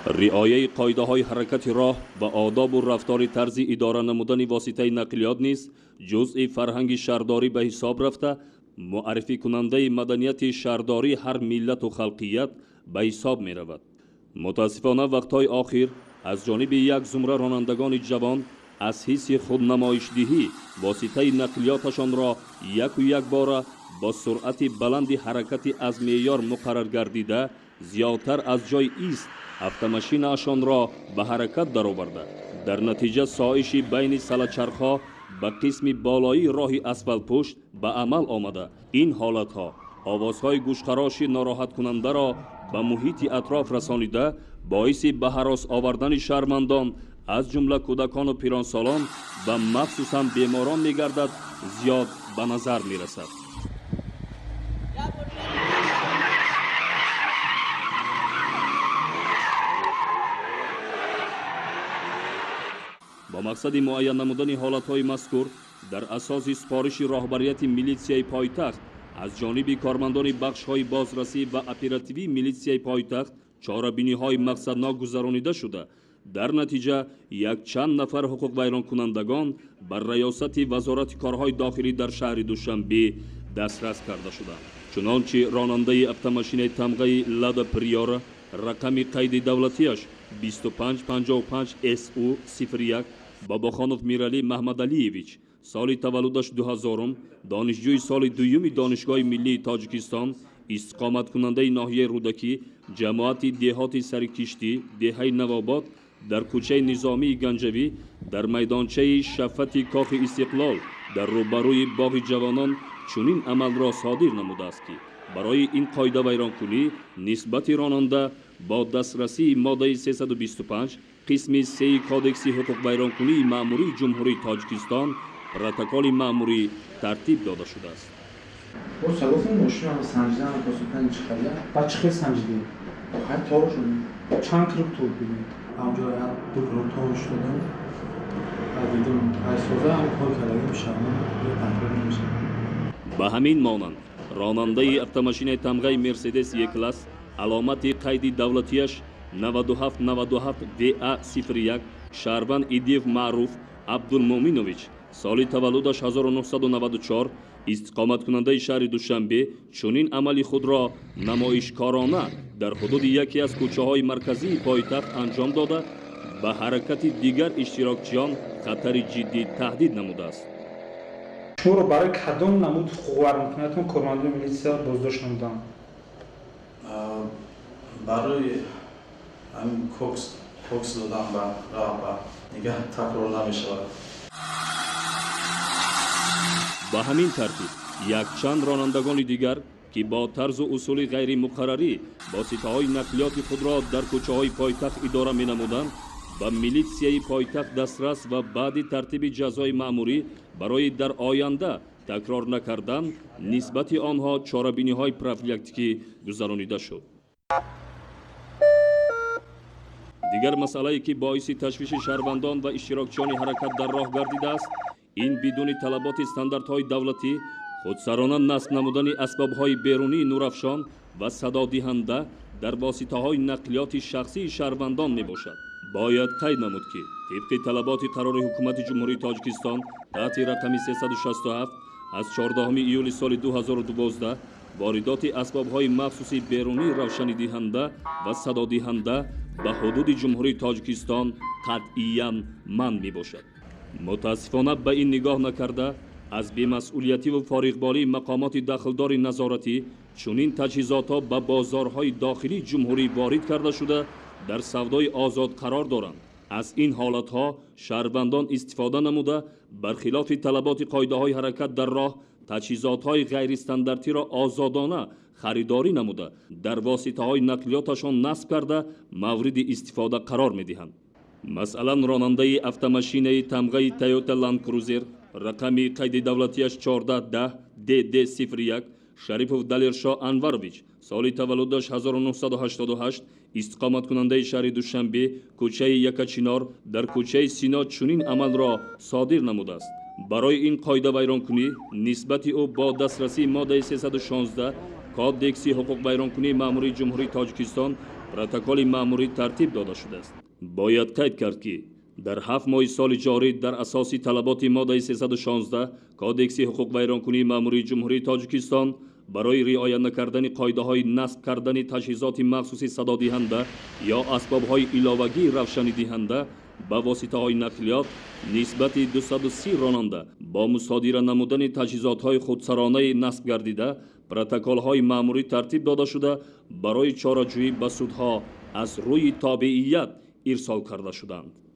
رعایه قاعده‌های حرکت راه و آداب و رفتار طرز اداره نمودن واسطه نقلیات نیز جزء فرهنگ شهرداری به حساب رفته، معرفی کننده مدنیت شهرداری هر ملت و خلقیت به حساب می رود. متاسفانه وقتهای آخر از جانب یک زمره رانندگان جوان از حیث خودنمایش‌دهی واسطه نقلیاتشان را یک و یک بار با سرعت بلند حرکت از معیار مقرر گردیده زیادتر از جای ایست автомашинаашон ро ба ҳаракат дароварда, дар натиҷа соиши байни салачархҳо ба қисми болоии роҳи асфалтпӯшт ба амал омада. ин ҳолатҳо овозҳои гӯшхароши нороҳаткунандаро ба муҳити атроф расонида боиси ба ҳарос овардани шаҳрвандон аз ҷумла кӯдакону пиронсолон ва махсусан беморон мегардад, зиёд ба назар мерасад. با مقصد معین نمودن حالتهای مذکور در اساس سپارش راهبریت میلیسیای پایتخت از جانب کارمندان بخش‌های بازرسی و اپراتیوی میلیسیای پایتخت چاره‌بینی‌های مقصدناک گذرانیده شده. در نتیجه یک چند نفر حقوق ویران کنندگان بر ریاست وزارت کارهای داخلی در شهر دوشنبه دسترس کرده شدند. چنانچه راننده اتومبیل تمغه لادا پریار رقم قید دولتیش 2555 SU 01 باباخانов میرالی محمد علیویچ، سال تولدش 2000، دانشجوی سال دوم دانشگاه ملی تاجیکستان، استقامت کننده ناحیه رودکی، جماعت دهات سرکشتی دهه نواباد در کوچه نظامی گنجوی در میدانچه شفت کاخ استقلال در روبروی باغ جوانان چنین عمل را صادر نموده است که برای این قاعده ویرانکنی نسبت راننده با دسترسی ماده 325 قسم 3 کودکس حقوق ویرانکنی مأموری جمهوری تاجیکستان پروتکل مأموری ترتیب داده شده است. با سلوف ماشین هم سنجیدن پاسوپن چه خیلی؟ با چه خیلی سنجیدیم؟ خیلی تاور شدیم. چند کرب تور بینیم؟ همجا دو کرب تاور شدیم. دیدیم ایسازه هم کار کردیم شما یه کنترل نمیشه. به همین مانند راننده اتومبیل تمغه مرسدس یک کلاس علامت قید دولتیش 9797 VA 01 شهروند ایدیف معروف عبدالمومینویچ، سال تولدش 1994، استقامت کننده شهر دوشنبه چنین عملی خود را نمایشکارانه در حدود یکی از کوچه های مرکزی پایتخت انجام داده به حرکت دیگر اشتراکچیان خطر جدی تهدید نموده است. شما را برای کدام نمود حقوق ویرانکنیتون کارمندان میلیسیا بازداشت نمودن؟ برای همین کوکس دادن به راه دیگه تکرار نمی‌شود. با همین ترتیب یک چند رانندگان دیگر که با طرز و اصول غیر مقرری واسطه‌های نقلیات خود را در کوچه‌های پایتخت اداره می‌نمودند به میلیسیای پایتخت دسترس و بعد ترتیب جزای مأموری برای در آینده تکرار نکردن نسبت آنها چاره‌بینی‌های پروفیلاکتیکی گذرانیده شد. دیگر مسئله‌ای که باعث تشویش شهروندان و اشتراکچیان حرکت در راه گردیده است، این بدون طلبات استانداردهای دولتی خودسرانه نصب نمودن اسباب‌های بیرونی نورافشان و صدا دهنده در واسطه‌های نقلیات شخصی شهروندان میباشد. باید قید نمود که طبق طلبات قرار حکومت جمهوری تاجیکستان تحت رقم 367 از 14 ایول سال 2012 واردات اسباب‌های مخصوصی بیرونی روشنی دهنده و صدا دهنده به حدود جمهوری تاجیکستان قطعاً منع میباشد. متاسفانه به این نگاه نکرده از بی‌مسئولیتی و فارغبالی مقامات دخلدار نظارتی چنین تجهیزات‌ها به بازارهای داخلی جمهوری وارد کرده شده در سودای آزاد قرار دارند. از این حالتها شهروندان استفاده نموده برخلاف طلبات قاعده‌های حرکت در راه تجهیزات‌های غیر استانداردی را آزادانه خریداری نموده در واسطه‌های نقلیاتشان نصب کرده مورد استفاده قرار می‌دهند. مثلا راننده اتومبیل تمغه تویوتا لند کروزر رقم قید دولتیش 1410 DD 01 شریفوف دلیرشاه انورویچ، سال تولدش 1988، استقامت کننده شهر دوشنبه کوچه یکچینار در کوچه سینا چنین عمل را صادر نموده است. برای این قاعده ویرانکنی نسبت او با دسترسی ماده 316 کودکس حقوق ویرانکنی مأموری جمهوری تاجیکستان протоколи маъмурӣ тартиб дода шудааст. бояд қайд кард ки дар 7 моҳи соли ҷорӣ дар асоси талаботи моддаи 316 кодекси ҳуқуқвайронкунии маъмурии ҷумҳурии Тоҷикистон барои риоя накардани қоидаҳои насб кардани таҷҳизоти махсуси садодиҳанда ё асбобҳои иловагии равшанидиҳанда ба воситаҳои нақлиёт нисбати 230 ронанда бо мусодира намудани таҷҳизотҳои худсаронаи насб гардида протоколҳои маъмурӣ тартиб дода шуда барои чораҷӯӣ ба судҳо аз рӯи тобеият ирсол карда шуданд.